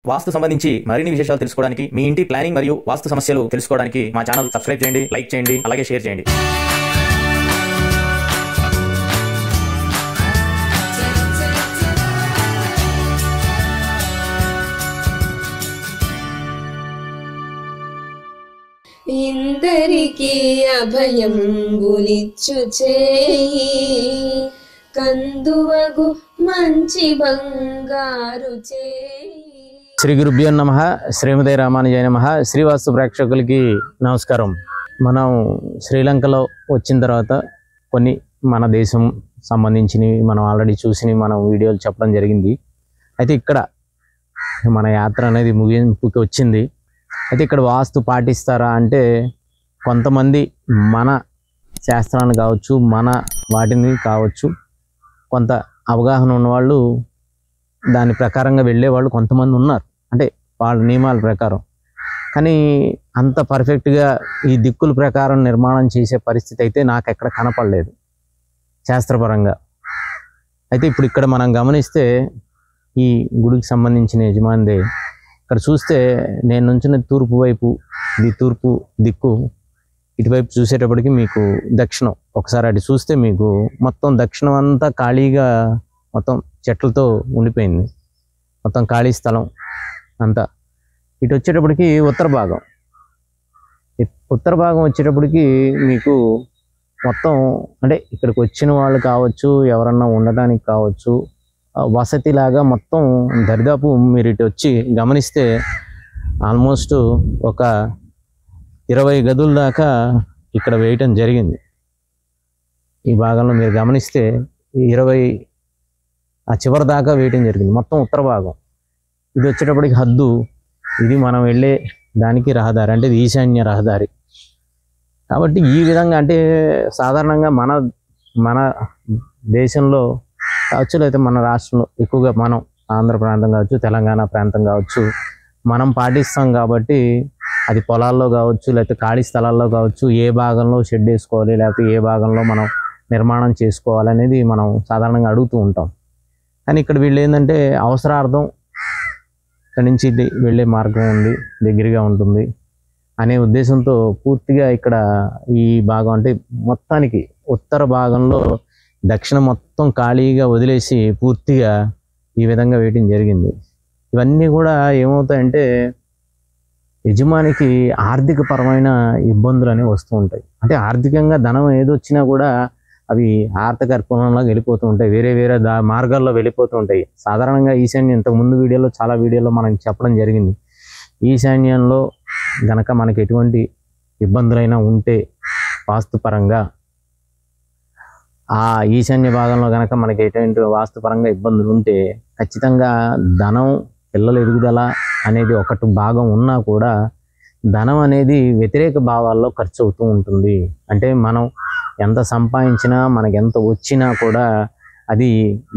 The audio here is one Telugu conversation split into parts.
వాస్తు సంబంధించి మరిన్ని విశేషాలు తెలుసుకోవడానికి, మీ ఇంటి ప్లానింగ్ మరియు వాస్తు సమస్యలు తెలుసుకోవడానికి మా ఛానల్ సబ్స్క్రైబ్ చేయండి, లైక్ చేయండి, అలాగే షేర్ చేయండి. ఇందరికీ అభయం బులిచ్చు చేయి కందువగు మంచి బంగారు చేయి. శ్రీ గురుభ్యో నమః. శ్రీమతే రామానుజాయ నమః. శ్రీవాస్తు ప్రేక్షకులకి నమస్కారం. మనం శ్రీలంకలో వచ్చిన తర్వాత కొన్ని మన దేశం సంబంధించినవి మనం ఆల్రెడీ చూసినవి మనం వీడియోలు చెప్పడం జరిగింది. అయితే ఇక్కడ మన యాత్ర అనేది ముగింపుకి వచ్చింది. అయితే ఇక్కడ వాస్తు పాటిస్తారా అంటే కొంతమంది మన శాస్త్రాన్ని కావచ్చు, మన వాటిని కావచ్చు, కొంత అవగాహన ఉన్నవాళ్ళు దాని ప్రకారంగా వెళ్ళేవాళ్ళు కొంతమంది ఉన్నారు, అంటే వాళ్ళ నియమాల ప్రకారం. కానీ అంత పర్ఫెక్ట్గా ఈ దిక్కుల ప్రకారం నిర్మాణం చేసే పరిస్థితి అయితే నాకు ఎక్కడ కనపడలేదు శాస్త్రపరంగా. అయితే ఇప్పుడు ఇక్కడ మనం గమనిస్తే ఈ గుడికి సంబంధించిన యజమానిదే. ఇక్కడ చూస్తే నేను నుంచిన తూర్పు వైపు, ఇది తూర్పు దిక్కు. ఇటువైపు చూసేటప్పటికి మీకు దక్షిణం. ఒకసారి అటు చూస్తే మీకు మొత్తం దక్షిణం అంతా ఖాళీగా మొత్తం చెట్లతో ఉండిపోయింది, మొత్తం ఖాళీ స్థలం అంతా. ఇటు వచ్చేటప్పటికి ఉత్తర భాగం. ఉత్తర భాగం వచ్చేటప్పటికి మీకు మొత్తం అంటే ఇక్కడికి వచ్చిన వాళ్ళు కావచ్చు, ఎవరన్నా ఉండడానికి కావచ్చు, వసతిలాగా మొత్తం దరిదాపు మీరు ఇటు వచ్చి గమనిస్తే ఆల్మోస్ట్ ఒక 20 గదుల దాకా ఇక్కడ వేయటం జరిగింది. ఈ భాగంలో మీరు గమనిస్తే 20 ఆ చివరి దాకా వేయటం జరిగింది, మొత్తం ఉత్తర భాగం. ఇది వచ్చేటప్పటికి హద్దు. ఇది మనం వెళ్ళే దానికి రహదారి, అంటే ఇది ఈశాన్య రహదారి. కాబట్టి ఈ విధంగా అంటే సాధారణంగా మన దేశంలో కావచ్చు, లేకపోతే మన రాష్ట్రంలో ఎక్కువగా మనం ఆంధ్ర ప్రాంతం కావచ్చు, తెలంగాణ ప్రాంతం కావచ్చు, మనం పాటిస్తాం. కాబట్టి అది పొలాల్లో కావచ్చు, లేకపోతే ఖాళీ స్థలాల్లో కావచ్చు, ఏ భాగంలో షెడ్ వేసుకోవాలి, లేకపోతే ఏ భాగంలో మనం నిర్మాణం చేసుకోవాలనేది మనం సాధారణంగా అడుగుతూ ఉంటాం. కానీ ఇక్కడ వీళ్ళు ఏంటంటే అవసరార్థం ఇక్కడి నుంచి వెళ్ళే మార్గం ఉంది, దగ్గరగా ఉంటుంది అనే ఉద్దేశంతో పూర్తిగా ఇక్కడ ఈ భాగం అంటే మొత్తానికి ఉత్తర భాగంలో దక్షిణ మొత్తం ఖాళీగా వదిలేసి పూర్తిగా ఈ విధంగా వేయటం జరిగింది. ఇవన్నీ కూడా ఏమవుతాయంటే యజమానికి ఆర్థిక పరమైన ఇబ్బందులు అనేవి వస్తూ ఉంటాయి. అంటే ఆర్థికంగా ధనం ఏదొచ్చినా కూడా అవి ఆర్థిక కోణంలోకి వెళ్ళిపోతూ ఉంటాయి, వేరే వేరే మార్గాల్లో వెళ్ళిపోతూ ఉంటాయి. సాధారణంగా ఈశాన్యం ఇంతకుముందు వీడియోలో చాలా వీడియోలో మనకి చెప్పడం జరిగింది. ఈశాన్యంలో గనక మనకి ఎటువంటి ఇబ్బందులైనా ఉంటే వాస్తుపరంగా, ఆ ఈశాన్య భాగంలో కనుక మనకి ఎటువంటి వాస్తుపరంగా ఇబ్బందులు ఉంటే ఖచ్చితంగా ధనం, పిల్లల ఎదుగుదల అనేది ఒకటి భాగం ఉన్నా కూడా ధనం అనేది వ్యతిరేక భావాల్లో ఖర్చు అవుతూ ఉంటుంది. అంటే మనం ఎంత సంపాదించినా, మనకి ఎంత వచ్చినా కూడా అది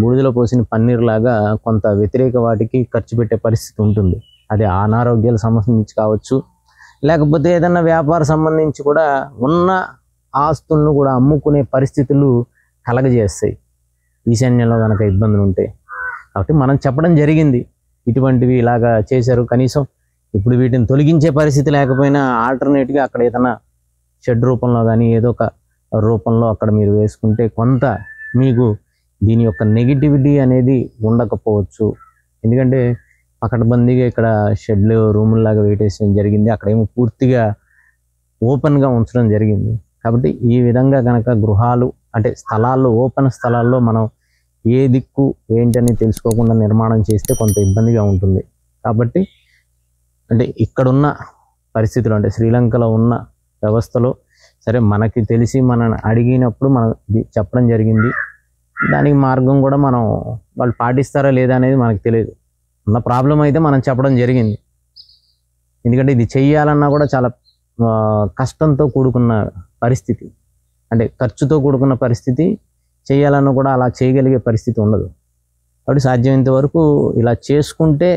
బూడిదలో పోసిన పన్నీరులాగా కొంత వ్యతిరేక వాటికి ఖర్చు పెట్టే పరిస్థితి ఉంటుంది. అది అనారోగ్యాల సంబంధించి కావచ్చు, లేకపోతే ఏదన్నా వ్యాపార సంబంధించి కూడా ఉన్న ఆస్తులను కూడా అమ్ముకునే పరిస్థితులు కలగజేస్తాయి ఈశాన్యంలో కనుక ఇబ్బందులు ఉంటే. కాబట్టి మనం చెప్పడం జరిగింది ఇటువంటివి ఇలాగా చేశారు. కనీసం ఇప్పుడు వీటిని తొలగించే పరిస్థితి లేకపోయినా ఆల్టర్నేట్గా అక్కడ ఏదైనా షెడ్ రూపంలో కానీ ఏదో ఒక రూపంలో అక్కడ మీరు వేసుకుంటే కొంత మీకు దీని యొక్క నెగిటివిటీ అనేది ఉండకపోవచ్చు. ఎందుకంటే పకడ్బందీగా ఇక్కడ షెడ్లు రూముల్లాగా వేయటేసడం జరిగింది, అక్కడేమో పూర్తిగా ఓపెన్గా ఉంచడం జరిగింది. కాబట్టి ఈ విధంగా కనుక గృహాలు అంటే స్థలాల్లో, ఓపెన్ స్థలాల్లో మనం ఏ దిక్కు ఏంటని తెలుసుకోకుండా నిర్మాణం చేస్తే కొంత ఇబ్బందిగా ఉంటుంది. కాబట్టి అంటే ఇక్కడున్న పరిస్థితులు, అంటే శ్రీలంకలో ఉన్న వ్యవస్థలో సరే మనకి తెలిసి మనం అడిగినప్పుడు మనం చెప్పడం జరిగింది. దానికి మార్గం కూడా మనం వాళ్ళు పాటిస్తారా లేదా అనేది మనకు తెలియదు. ఉన్న ప్రాబ్లం అయితే మనం చెప్పడం జరిగింది. ఎందుకంటే ఇది చెయ్యాలన్నా కూడా చాలా కష్టంతో కూడుకున్న పరిస్థితి, అంటే ఖర్చుతో కూడుకున్న పరిస్థితి. చేయాలన్నా కూడా అలా చేయగలిగే పరిస్థితి ఉండదు. కాబట్టి సాధ్యమైనంత వరకు ఇలా చేసుకుంటే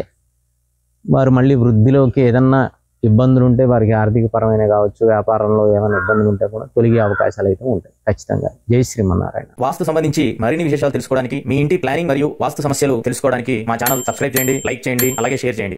వారు మళ్ళీ వృద్ధిలోకి ఏదన్నా ఇబ్బందులు ఉంటే వారికి ఆర్థిక పరమైన కావచ్చు, వ్యాపారంలో ఏమైనా ఇబ్బందులు ఉంటే కూడా తొలగే అవకాశాలు అయితే ఉంటాయి ఖచ్చితంగా. జై శ్రీమన్నారాయణ. వాస్తు సంబంధించి మరిన్ని విశేషాలు తెలుసుకోవడానికి, మీ ఇంటి ప్లానింగ్ మరియు వాస్తు సమస్యలు తెలుసుకోవడానికి మా ఛానల్ సబ్స్క్రైబ్ చేయండి, లైక్ చేయండి, అలాగే షేర్ చేయండి.